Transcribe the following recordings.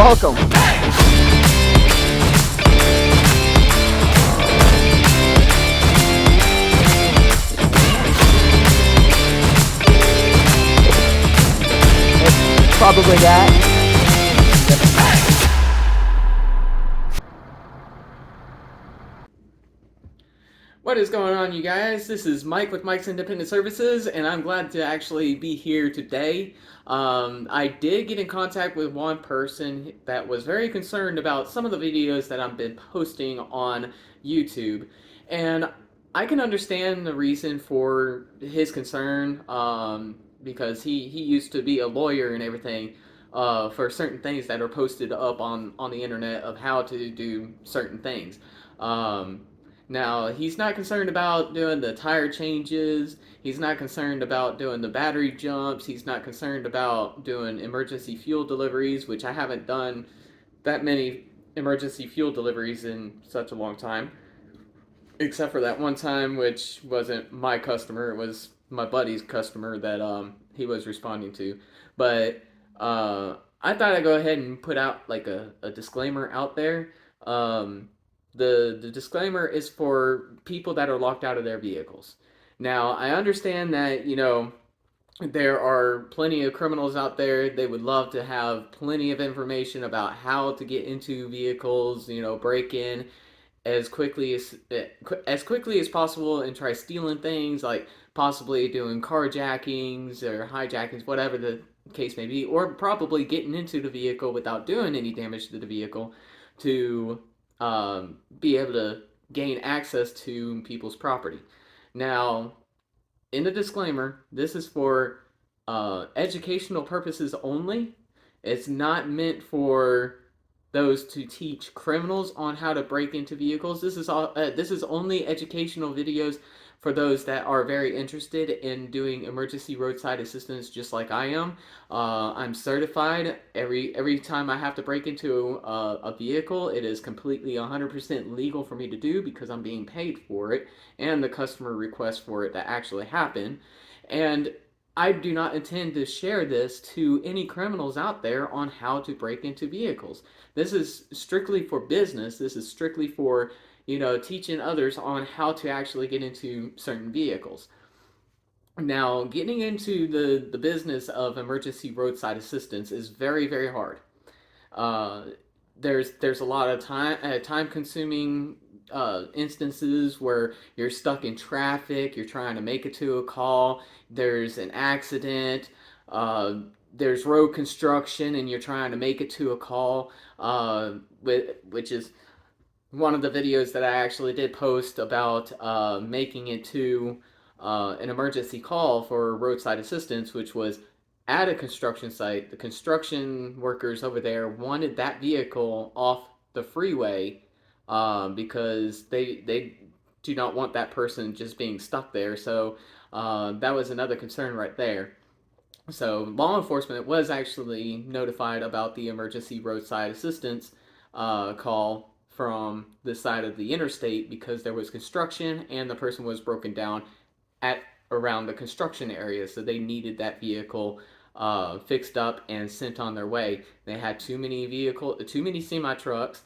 welcome. It's probably that. What is going on, you guys? This is Mike with Mike's Independent Services, and I'm glad to actually be here today. I did get in contact with one person that was very concerned about some of the videos that I've been posting on YouTube, and I can understand the reason for his concern, because he used to be a lawyer and everything. For certain things that are posted up on the internet of how to do certain things. Um, Now, he's not concerned about doing the tire changes. He's not concerned about doing the battery jumps. He's not concerned about doing emergency fuel deliveries, which I haven't done that many emergency fuel deliveries in such a long time. Except for that one time, which wasn't my customer, it was my buddy's customer that he was responding to. But I thought I'd go ahead and put out like a disclaimer out there. Um, the disclaimer is for people that are locked out of their vehicles. Now, I understand that, there are plenty of criminals out there. They would love to have plenty of information about how to get into vehicles, break in as quickly as possible and try stealing things, like possibly doing carjackings or hijackings, whatever the case may be, or probably getting into the vehicle without doing any damage to the vehicle to be able to gain access to people's property. Now, in the disclaimer, this is for educational purposes only. It's not meant for those to teach criminals on how to break into vehicles. This is only educational videos for those that are very interested in doing emergency roadside assistance, just like I am. I'm certified. Every time I have to break into a vehicle, it is completely 100% legal for me to do because I'm being paid for it, and the customer requests for it to actually happen. And I do not intend to share this to any criminals out there on how to break into vehicles. This is strictly for business. This is strictly for, teaching others on how to actually get into certain vehicles. Now, getting into the business of emergency roadside assistance is very, very hard. Uh, there's a lot of time consuming instances where you're stuck in traffic, you're trying to make it to a call, there's an accident, there's road construction, and you're trying to make it to a call, which is one of the videos that I actually did post about making it to an emergency call for roadside assistance, which was at a construction site. The construction workers over there wanted that vehicle off the freeway because they do not want that person just being stuck there. So that was another concern right there. So law enforcement was actually notified about the emergency roadside assistance call from the side of the interstate because there was construction and the person was broken down at around the construction area, so they needed that vehicle fixed up and sent on their way. They had too many semi trucks,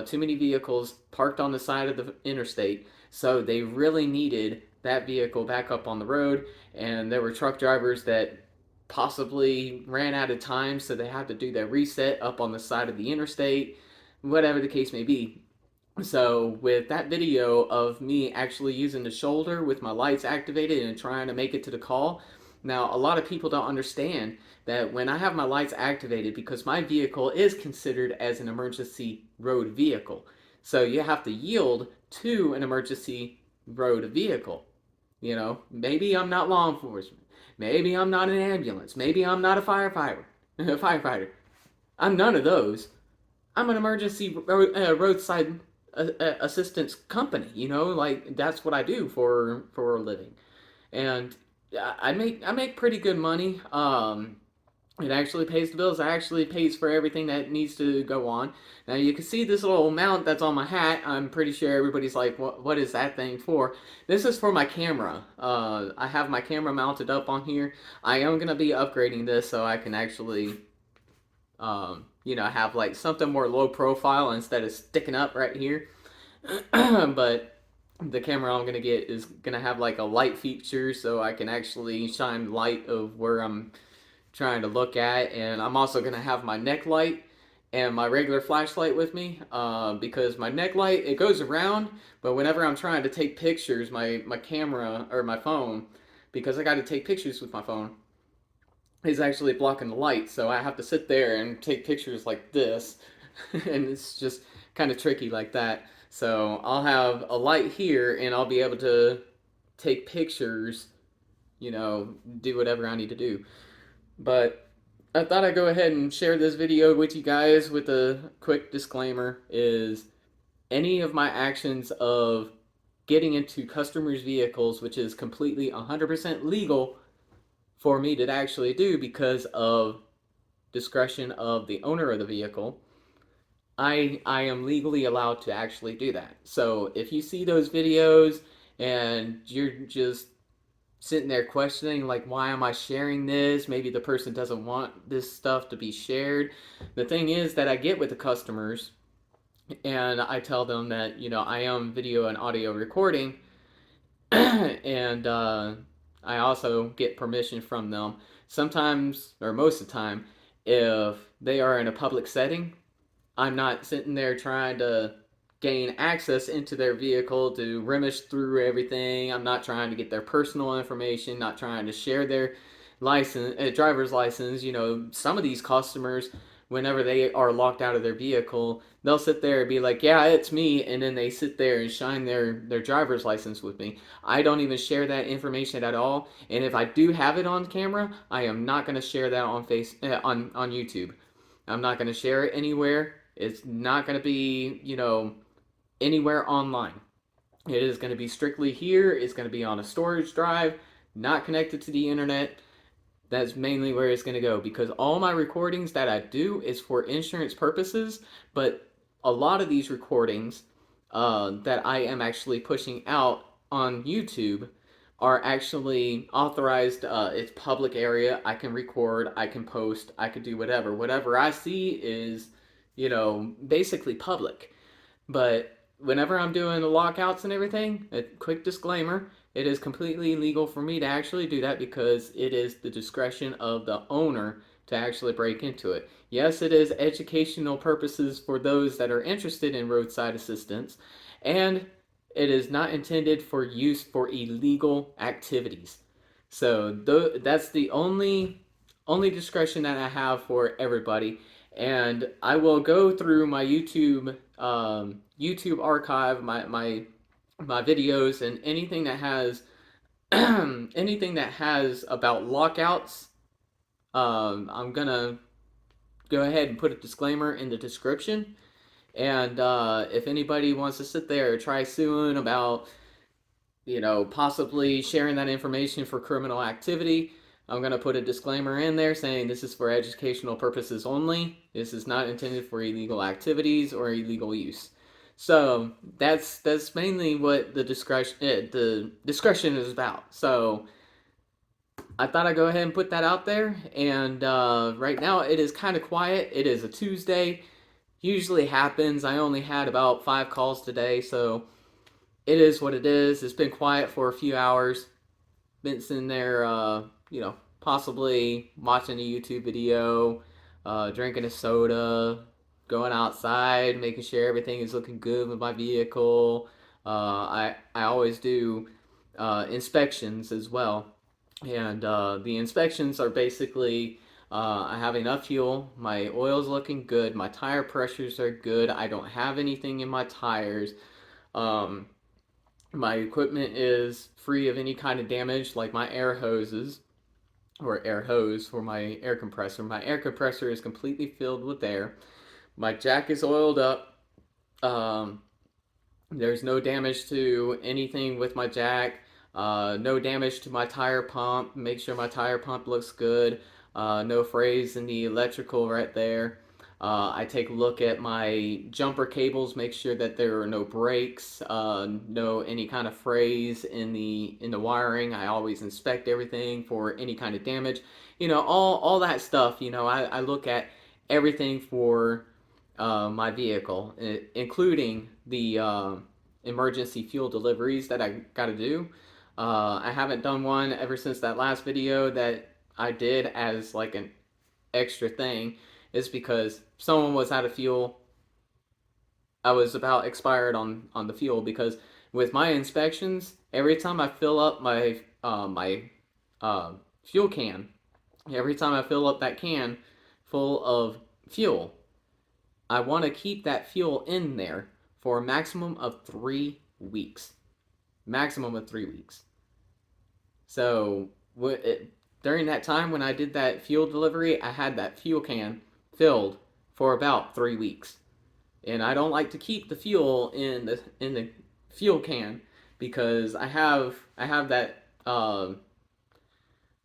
too many vehicles parked on the side of the interstate, so they really needed that vehicle back up on the road. And there were truck drivers that possibly ran out of time, so they had to do their reset up on the side of the interstate, whatever the case may be. So with that video of me actually using the shoulder with my lights activated and trying to make it to the call, now a lot of people don't understand that when I have my lights activated, because my vehicle is considered as an emergency road vehicle, so you have to yield to an emergency road vehicle. Maybe I'm not law enforcement, maybe I'm not an ambulance, maybe I'm not a firefighter. I'm none of those. I'm an emergency roadside assistance company. Like that's what I do for a living, and I make pretty good money. It actually pays the bills. It actually pays for everything that needs to go on. Now you can see this little mount that's on my hat. I'm pretty sure everybody's like, what is that thing for? This is for my camera. I have my camera mounted up on here. I am gonna be upgrading this so I can actually have like something more low profile instead of sticking up right here. But the camera I'm gonna get is gonna have like a light feature, so I can actually shine light of where I'm trying to look at, and I'm also gonna have my neck light and my regular flashlight with me, because my neck light, it goes around, but whenever I'm trying to take pictures, my camera or my phone, because I got to take pictures with my phone, is actually blocking the light, so I have to sit there and take pictures like this, and it's just kind of tricky like that. So I'll have a light here, and I'll be able to take pictures, do whatever I need to do. But I thought I'd go ahead and share this video with you guys with a quick disclaimer is any of my actions of getting into customers' vehicles, which is completely 100% legal for me to actually do because of discretion of the owner of the vehicle, I am legally allowed to actually do that. So if you see those videos and you're just sitting there questioning, like, why am I sharing this? Maybe the person doesn't want this stuff to be shared. The thing is that I get with the customers and I tell them that, I am video and audio recording, and I also get permission from them. Sometimes, or most of the time, if they are in a public setting, I'm not sitting there trying to gain access into their vehicle to rummage through everything. I'm not trying to get their personal information, not trying to share their driver's license. Some of these customers, whenever they are locked out of their vehicle, they'll sit there and be like, yeah, it's me, and then they sit there and shine their driver's license with me. I don't even share that information at all, and if I do have it on camera, I am not going to share that on YouTube. I'm not going to share it anywhere. It's not going to be, anywhere online. It is going to be strictly here. It's going to be on a storage drive, not connected to the internet. That's mainly where it's going to go, because all my recordings that I do is for insurance purposes, but a lot of these recordings that I am actually pushing out on YouTube are actually authorized. It's public area. I can record, I can post, I can do whatever. Whatever I see is, basically public. But whenever I'm doing the lockouts and everything, a quick disclaimer, it is completely legal for me to actually do that because it is the discretion of the owner to actually break into it. Yes, it is educational purposes for those that are interested in roadside assistance, and it is not intended for use for illegal activities. So that's the only discretion that I have for everybody. And I will go through my YouTube archive, my videos, and anything that has anything that has about lockouts. I'm gonna go ahead and put a disclaimer in the description. And if anybody wants to sit there and try suing about, possibly sharing that information for criminal activity, I'm going to put a disclaimer in there saying this is for educational purposes only. This is not intended for illegal activities or illegal use. So that's mainly what the discretion is about. So I thought I'd go ahead and put that out there. And right now it is kind of quiet. It is a Tuesday. Usually happens. I only had about 5 calls today, so it is what it is. It's been quiet for a few hours. Been sitting there, possibly watching a YouTube video, drinking a soda, going outside, making sure everything is looking good with my vehicle. I always do inspections as well, and the inspections are basically I have enough fuel, my oil's looking good, my tire pressures are good, I don't have anything in my tires. Um, my equipment is free of any kind of damage, like my air hoses or air hose for my air compressor. My air compressor is completely filled with air. My jack is oiled up. Um, there's no damage to anything with my jack. No damage to my tire pump. Make sure my tire pump looks good. No frays in the electrical right there. I take a look at my jumper cables, make sure that there are no breaks, no any kind of frays in the wiring. I always inspect everything for any kind of damage. All that stuff. I look at everything for my vehicle, including the emergency fuel deliveries that I got to do. I haven't done one ever since that last video that I did as like an extra thing. Is because someone was out of fuel. I was about expired on the fuel because with my inspections, every time I fill up my uh, fuel can, every time I fill up that can full of fuel, I want to keep that fuel in there for a maximum of 3 weeks. Maximum of 3 weeks. So during that time when I did that fuel delivery, I had that fuel can filled for about 3 weeks, and I don't like to keep the fuel in the fuel can because I have that what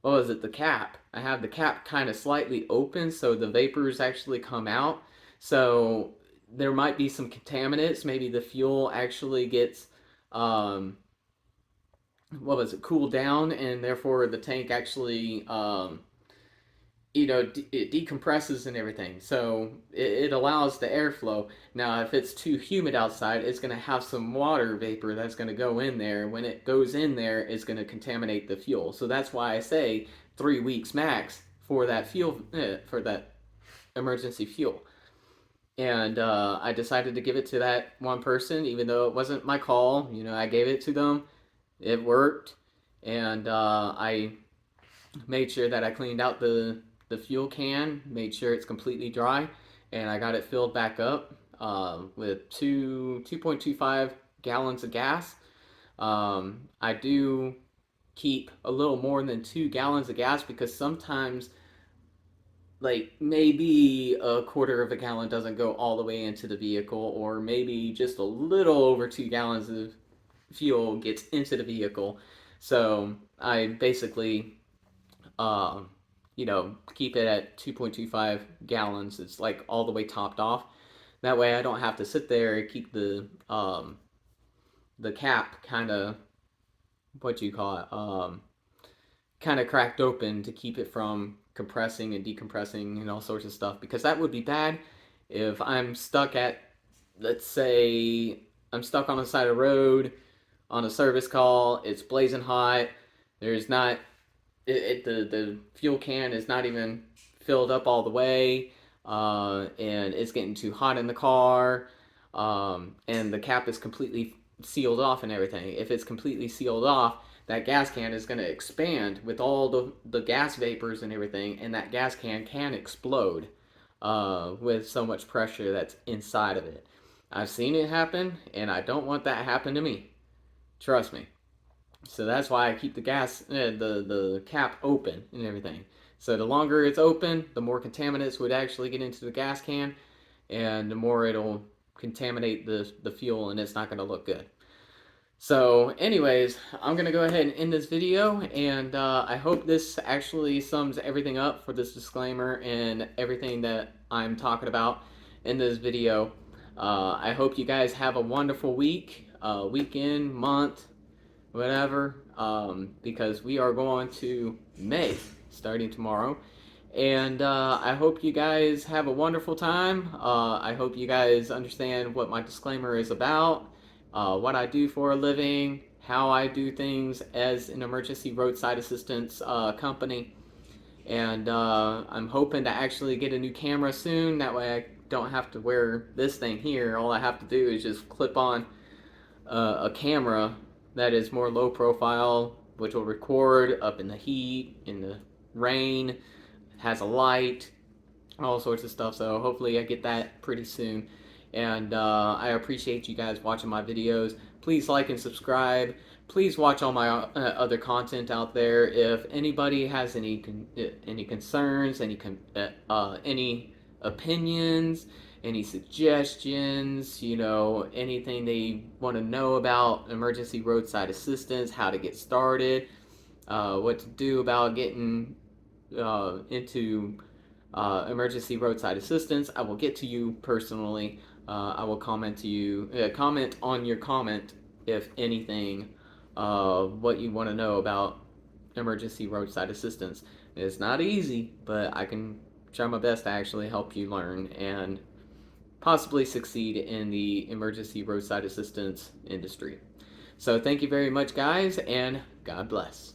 was it, the cap. I have the cap kind of slightly open so the vapors actually come out. So there might be some contaminants. Maybe the fuel actually gets what was it, cooled down, and therefore the tank actually it decompresses and everything, so it allows the airflow. Now if it's too humid outside, it's going to have some water vapor that's going to go in there. When it goes in there, it's going to contaminate the fuel. So that's why I say 3 weeks max for that fuel, for that emergency fuel. And I decided to give it to that one person, even though it wasn't my call. I gave it to them. It worked. And I made sure that I cleaned out the fuel can, made sure it's completely dry, and I got it filled back up with 2.25 gallons of gas. I do keep a little more than 2 gallons of gas because sometimes, like, maybe a quarter of a gallon doesn't go all the way into the vehicle, or maybe just a little over 2 gallons of fuel gets into the vehicle. So I basically um, keep it at 2.25 gallons. It's like all the way topped off. That way I don't have to sit there and keep the cap kind of, what do you call it, kind of cracked open to keep it from compressing and decompressing and all sorts of stuff, because that would be bad if I'm stuck at, let's say, I'm stuck on the side of the road on a service call. It's blazing hot. There's not the fuel can is not even filled up all the way, and it's getting too hot in the car, and the cap is completely sealed off and everything. If it's completely sealed off, that gas can is going to expand with all the gas vapors and everything, and that gas can explode with so much pressure that's inside of it. I've seen it happen, and I don't want that to happen to me. Trust me. So that's why I keep the cap open and everything. So the longer it's open, the more contaminants would actually get into the gas can, and the more it'll contaminate the fuel, and it's not going to look good. So anyways, I'm going to go ahead and end this video, and I hope this actually sums everything up for this disclaimer and everything that I'm talking about in this video. I hope you guys have a wonderful week, weekend, month, whatever, because we are going to May starting tomorrow. And I hope you guys have a wonderful time. I hope you guys understand what my disclaimer is about, what I do for a living, how I do things as an emergency roadside assistance company. And I'm hoping to actually get a new camera soon. That way I don't have to wear this thing here. All I have to do is just clip on a camera that is more low profile, which will record up in the heat, in the rain, has a light, all sorts of stuff. So hopefully I get that pretty soon. And I appreciate you guys watching my videos. Please like and subscribe. Please watch all my other content out there. If anybody has any concerns, any opinions, any suggestions, anything they want to know about emergency roadside assistance, how to get started, what to do about getting into emergency roadside assistance, I will get to you personally. I will comment on your comment, if anything, what you want to know about emergency roadside assistance. It's not easy, but I can try my best to actually help you learn and possibly succeed in the emergency roadside assistance industry. So thank you very much, guys, and God bless.